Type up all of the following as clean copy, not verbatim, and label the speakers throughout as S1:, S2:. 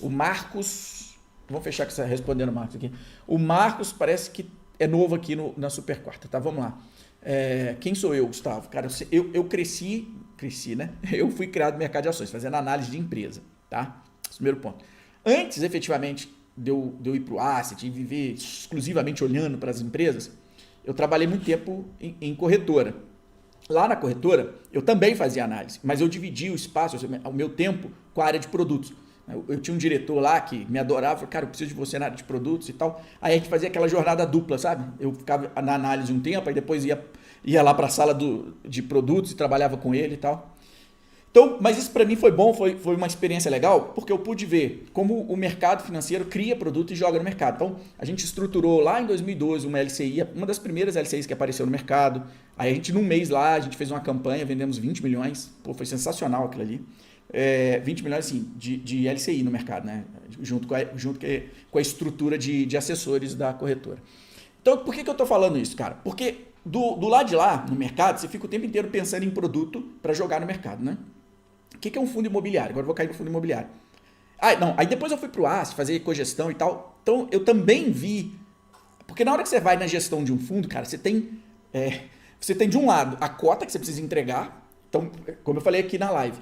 S1: O Marcos, vamos fechar com essa respondendo o Marcos aqui. O Marcos parece que é novo aqui na Super Quarta, tá? Vamos lá. Quem sou eu, Gustavo? Cara, eu cresci, né? Eu fui criado no mercado de ações, fazendo análise de empresa, tá? Esse é o primeiro ponto. Antes, efetivamente, de eu ir para o asset e viver exclusivamente olhando para as empresas, eu trabalhei muito tempo em corretora. Lá na corretora, eu também fazia análise, mas eu dividia o espaço, o meu tempo, com a área de produtos. Eu tinha um diretor lá que me adorava, falou, cara, eu preciso de você na área de produtos e tal. Aí a gente fazia aquela jornada dupla, sabe? Eu ficava na análise um tempo, aí depois ia lá para a sala de produtos e trabalhava com ele e tal. Então, mas isso para mim foi bom, foi uma experiência legal, porque eu pude ver como o mercado financeiro cria produto e joga no mercado. Então, a gente estruturou lá em 2012 uma LCI, uma das primeiras LCIs que apareceu no mercado. Aí a gente, num mês lá, a gente fez uma campanha, vendemos 20 milhões. Pô, foi sensacional aquilo ali. 20 milhões, assim, de LCI no mercado, né? Junto com a estrutura de assessores da corretora. Então, por que eu tô falando isso, cara? Porque do lado de lá, no mercado, você fica o tempo inteiro pensando em produto para jogar no mercado, né? O que é um fundo imobiliário? Agora eu vou cair no fundo imobiliário. Aí depois eu fui pro AS, fazer cogestão e tal. Então eu também vi. Porque na hora que você vai na gestão de um fundo, cara, você tem de um lado a cota que você precisa entregar. Então, como eu falei aqui na live,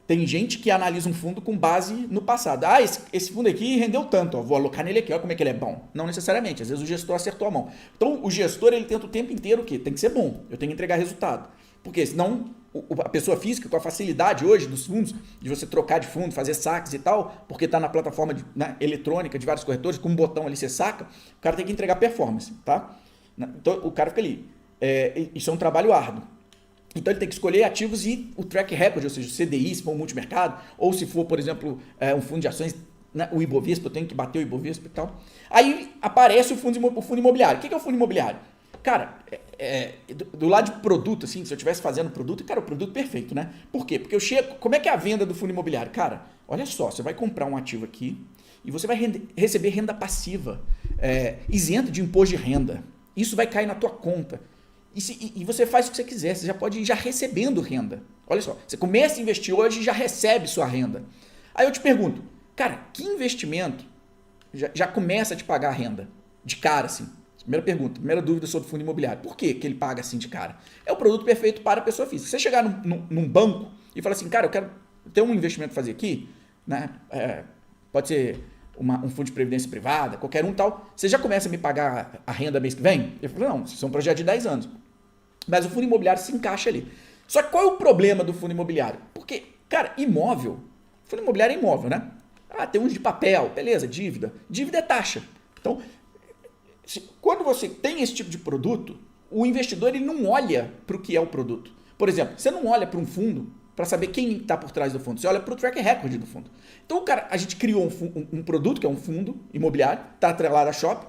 S1: tem gente que analisa um fundo com base no passado. Esse fundo aqui rendeu tanto, ó, vou alocar nele aqui, olha como é que ele é bom. Não necessariamente, às vezes o gestor acertou a mão. Então o gestor ele tenta o tempo inteiro o quê? Tem que ser bom, eu tenho que entregar resultado. Porque senão a pessoa física, com a facilidade hoje dos fundos, de você trocar de fundo, fazer saques e tal, porque está na plataforma eletrônica de vários corretores, com um botão ali você saca, o cara tem que entregar performance, tá? Então o cara fica ali. Isso é um trabalho árduo. Então ele tem que escolher ativos e o track record, ou seja, o CDI, se for um multimercado, ou se for, por exemplo, um fundo de ações, né, o Ibovespa, eu tenho que bater o Ibovespa e tal. Aí aparece o fundo imobiliário. O que é o fundo imobiliário? Cara, do lado de produto, assim, se eu estivesse fazendo produto, cara, o produto perfeito, né? Por quê? Porque eu chego. Como é que é a venda do fundo imobiliário? Cara, olha só, você vai comprar um ativo aqui e você vai receber renda passiva, isento de imposto de renda. Isso vai cair na tua conta. E você faz o que você quiser, você já pode ir já recebendo renda. Olha só, você começa a investir hoje e já recebe sua renda. Aí eu te pergunto, cara, que investimento já começa a te pagar a renda? De cara, assim. Primeira pergunta, primeira dúvida sobre fundo imobiliário. Por que ele paga assim de cara? É o produto perfeito para a pessoa física. Se você chegar num banco e falar assim, cara, eu quero ter um investimento para fazer aqui, né? Pode ser um fundo de previdência privada, qualquer um tal, você já começa a me pagar a renda mês que vem? Eu falo, não, isso é um projeto de 10 anos. Mas o fundo imobiliário se encaixa ali. Só que qual é o problema do fundo imobiliário? Porque, cara, fundo imobiliário é imóvel, né? Tem uns de papel, beleza, dívida. Dívida é taxa. Então, quando você tem esse tipo de produto, o investidor ele não olha para o que é o produto. Por exemplo, você não olha para um fundo para saber quem está por trás do fundo. Você olha para o track record do fundo. Então, cara, a gente criou um produto que é um fundo imobiliário, está atrelado a shopping.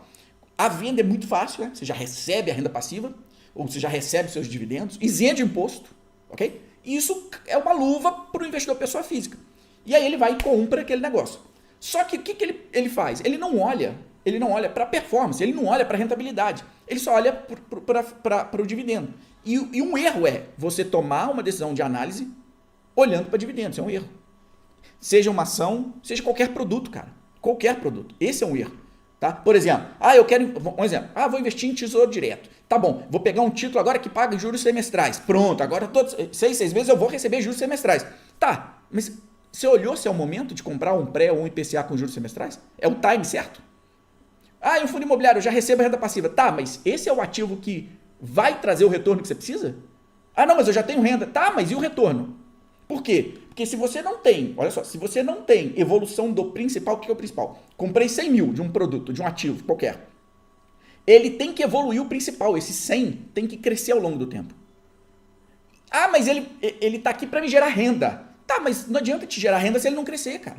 S1: A venda é muito fácil, né? Você já recebe a renda passiva, ou você já recebe seus dividendos, isento de imposto, ok? E isso é uma luva para o investidor pessoa física. E aí ele vai e compra aquele negócio. Só que o que ele faz? Ele não olha para a performance, ele não olha para a rentabilidade, ele só olha para o dividendo. E um erro é você tomar uma decisão de análise olhando para dividendos, isso é um erro. Seja uma ação, seja qualquer produto, cara. Qualquer produto. Esse é um erro. Tá? Por exemplo, vou investir em tesouro direto. Tá bom, vou pegar um título agora que paga juros semestrais. Pronto, agora todos 6 meses eu vou receber juros semestrais. Tá, mas você olhou se é o momento de comprar um pré ou um IPCA com juros semestrais? É o time certo? E um fundo imobiliário, eu já recebo a renda passiva. Tá, mas esse é o ativo que vai trazer o retorno que você precisa? Não, mas eu já tenho renda. Tá, mas e o retorno? Por quê? Porque se você não tem, olha só, se você não tem evolução do principal, o que é o principal? Comprei 100 mil de um produto, de um ativo qualquer. Ele tem que evoluir o principal, esse 100 tem que crescer ao longo do tempo. Mas ele tá aqui para me gerar renda. Tá, mas não adianta te gerar renda se ele não crescer, cara.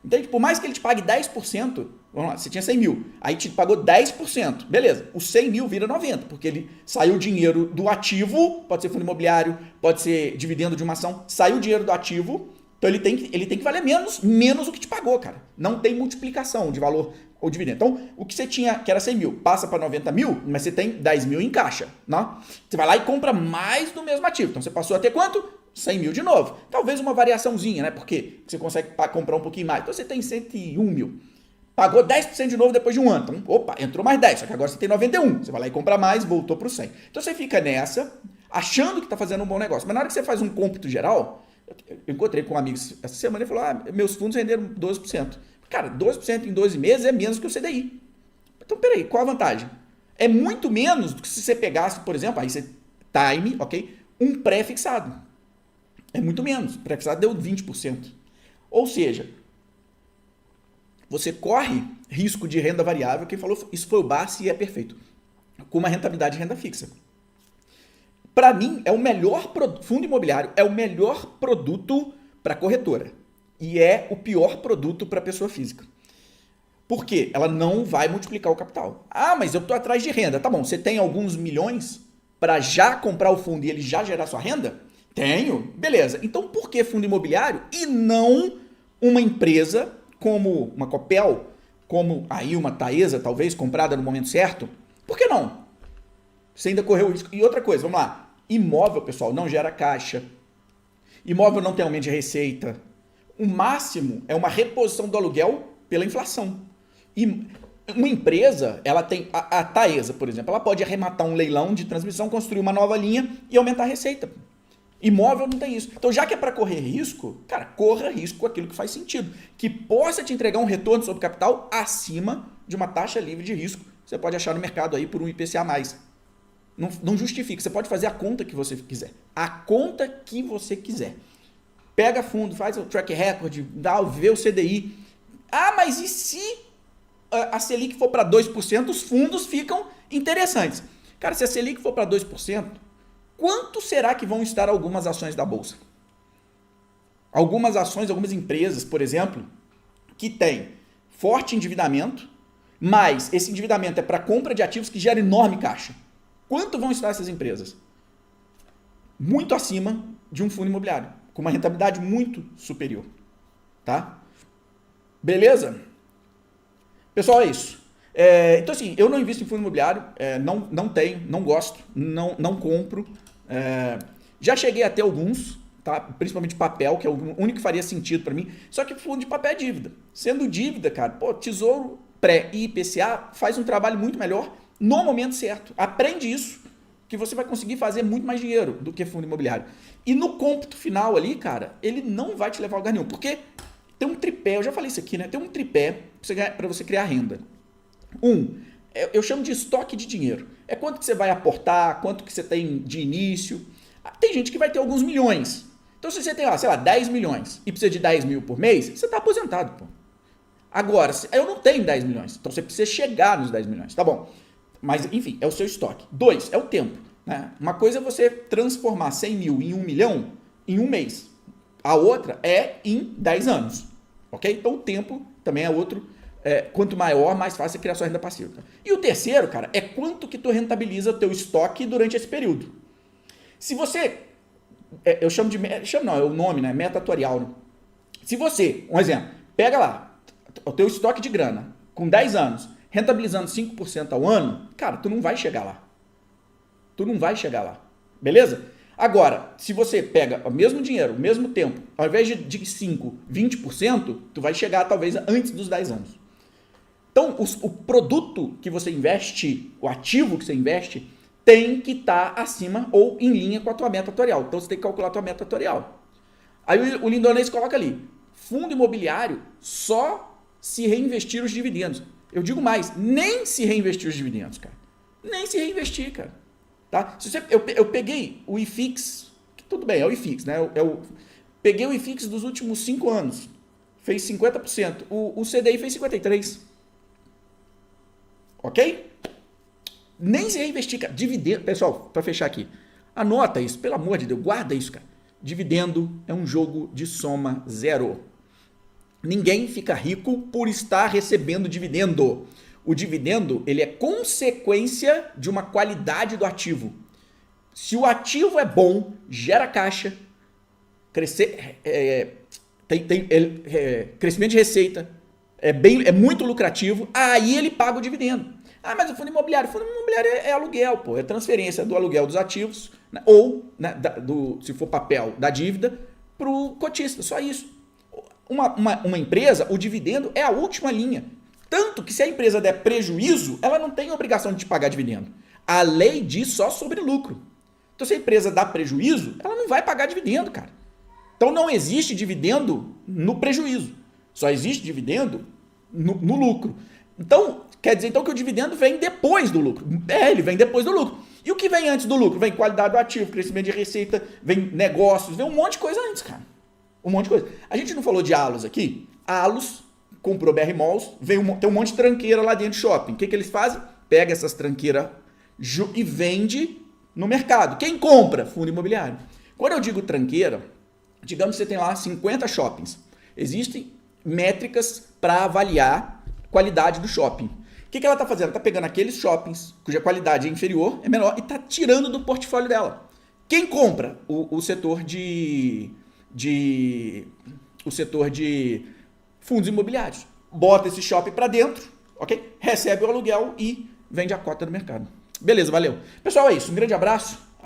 S1: Entende? Por mais que ele te pague 10%, vamos lá, você tinha 100 mil, aí te pagou 10%, beleza, os 100 mil vira 90, porque ele saiu o dinheiro do ativo, pode ser fundo imobiliário, pode ser dividendo de uma ação, saiu o dinheiro do ativo, então ele tem que valer menos o que te pagou, cara. Não tem multiplicação de valor ou dividendo. Então, o que você tinha, que era 100 mil, passa para 90 mil, mas você tem 10 mil em caixa, né? Você vai lá e compra mais do mesmo ativo. Então, você passou a ter quanto? 100 mil de novo. Talvez uma variaçãozinha, né? Porque você consegue comprar um pouquinho mais. Então você tem 101 mil. Pagou 10% de novo depois de um ano. Então, opa, entrou mais 10, só que agora você tem 91. Você vai lá e compra mais, voltou para o 100. Então você fica nessa, achando que está fazendo um bom negócio. Mas na hora que você faz um cômputo geral, eu encontrei com um amigo essa semana e ele falou, meus fundos renderam 12%. Cara, 12% em 12 meses é menos que o CDI. Então, peraí, qual a vantagem? É muito menos do que se você pegasse, por exemplo, aí você time, ok? Um pré-fixado. É muito menos. O pré-fixado deu 20%. Ou seja, você corre risco de renda variável, quem falou isso foi o Barsi e é perfeito, com uma rentabilidade de renda fixa. Para mim, é o melhor fundo imobiliário, é o melhor produto para corretora e é o pior produto para pessoa física. Por quê? Ela não vai multiplicar o capital. Ah, mas eu estou atrás de renda. Tá bom, você tem alguns milhões para já comprar o fundo e ele já gerar sua renda? Tenho. Beleza. Então, por que fundo imobiliário e não uma empresa como uma Copel, como aí uma Taesa, talvez, comprada no momento certo? Por que não? Você ainda correu risco. E outra coisa, vamos lá. Imóvel, pessoal, não gera caixa. Imóvel não tem aumento de receita. O máximo é uma reposição do aluguel pela inflação. E uma empresa, ela tem, a Taesa, por exemplo, ela pode arrematar um leilão de transmissão, construir uma nova linha e aumentar a receita. Imóvel não tem isso. Então, já que é para correr risco, cara, corra risco com aquilo que faz sentido. Que possa te entregar um retorno sobre capital acima de uma taxa livre de risco. Você pode achar no mercado aí por um IPCA+. Não justifica. Você pode fazer a conta que você quiser. A conta que você quiser. Pega fundo, faz o track record, vê o CDI. Ah, mas e se a Selic for para 2%, os fundos ficam interessantes. Cara, se a Selic for para 2%, quanto será que vão estar algumas ações da Bolsa? Algumas ações, algumas empresas, por exemplo, que têm forte endividamento, mas esse endividamento é para compra de ativos que geram enorme caixa. Quanto vão estar essas empresas? Muito acima de um fundo imobiliário, com uma rentabilidade muito superior. Tá? Beleza? Pessoal, é isso. Então, assim, eu não invisto em fundo imobiliário, não tenho, não gosto, não compro. Já cheguei a ter alguns, tá? Principalmente papel, que é o único que faria sentido para mim. Só que fundo de papel é dívida. Sendo dívida, cara, Tesouro Pré e IPCA faz um trabalho muito melhor no momento certo. Aprende isso, que você vai conseguir fazer muito mais dinheiro do que fundo imobiliário. E no cômputo final ali, cara, ele não vai te levar a lugar nenhum. Porque tem um tripé, eu já falei isso aqui, né? Tem um tripé para você criar renda. Eu chamo de estoque de dinheiro. É quanto que você vai aportar, quanto que você tem de início. Tem gente que vai ter alguns milhões. Então, se você tem, sei lá, 10 milhões e precisa de 10 mil por mês, você está aposentado, pô. Agora, eu não tenho 10 milhões, então você precisa chegar nos 10 milhões. Tá bom. Mas, enfim, é o seu estoque. 2, é o tempo. Né? Uma coisa é você transformar 100 mil em 1 milhão em um mês. A outra é em 10 anos. Ok? Então, o tempo também é outro. Quanto maior, mais fácil é criar sua renda passiva. E o terceiro, cara, é quanto que tu rentabiliza o teu estoque durante esse período. Se você, eu chamo de, não, é o nome, né? Meta atuarial. Né? Se você, um exemplo, pega lá o teu estoque de grana com 10 anos, rentabilizando 5% ao ano, cara, tu não vai chegar lá. Tu não vai chegar lá. Beleza? Agora, se você pega o mesmo dinheiro, o mesmo tempo, ao invés de 5, 20%, tu vai chegar talvez antes dos 10 anos. Então, o produto que você investe, o ativo que você investe, tem que estar acima ou em linha com a tua meta atuarial. Então, você tem que calcular a tua meta atuarial. Aí o Lindonês coloca ali, fundo imobiliário só se reinvestir os dividendos. Eu digo mais, nem se reinvestir os dividendos, cara. Nem se reinvestir, cara. Tá? Eu peguei o IFIX, que tudo bem, é o IFIX, né? Peguei o IFIX dos últimos 5 anos, fez 50%. O CDI fez 53%. Ok? Nem se reinvestir, cara. Dividendo, pessoal, para fechar aqui, anota isso, pelo amor de Deus, guarda isso, cara. Dividendo é um jogo de soma zero. Ninguém fica rico por estar recebendo dividendo. O dividendo, ele é consequência de uma qualidade do ativo. Se o ativo é bom, gera caixa, crescimento de receita, é muito lucrativo, aí ele paga o dividendo. Ah, mas o fundo imobiliário é aluguel, pô, é transferência do aluguel dos ativos, né, ou, né, se for papel, da dívida, para o cotista, só isso. Uma empresa, o dividendo é a última linha. Tanto que se a empresa der prejuízo, ela não tem obrigação de te pagar dividendo. A lei diz só sobre lucro. Então, se a empresa dá prejuízo, ela não vai pagar dividendo, cara. Então, não existe dividendo no prejuízo. Só existe dividendo no lucro. Então, quer dizer então que o dividendo vem depois do lucro. Ele vem depois do lucro. E o que vem antes do lucro? Vem qualidade do ativo, crescimento de receita, vem negócios, vem um monte de coisa antes, cara. Um monte de coisa. A gente não falou de Allos aqui? A Allos comprou BR Malls, tem um monte de tranqueira lá dentro do shopping. O que eles fazem? Pega essas tranqueiras e vende no mercado. Quem compra? Fundo imobiliário. Quando eu digo tranqueira, digamos que você tem lá 50 shoppings. Existem métricas para avaliar a qualidade do shopping. O que ela está fazendo? Ela está pegando aqueles shoppings cuja qualidade é inferior, é menor, e está tirando do portfólio dela. Quem compra? O setor de fundos imobiliários. Bota esse shopping para dentro, ok? Recebe o aluguel e vende a cota no mercado. Beleza, valeu. Pessoal, é isso. Um grande abraço.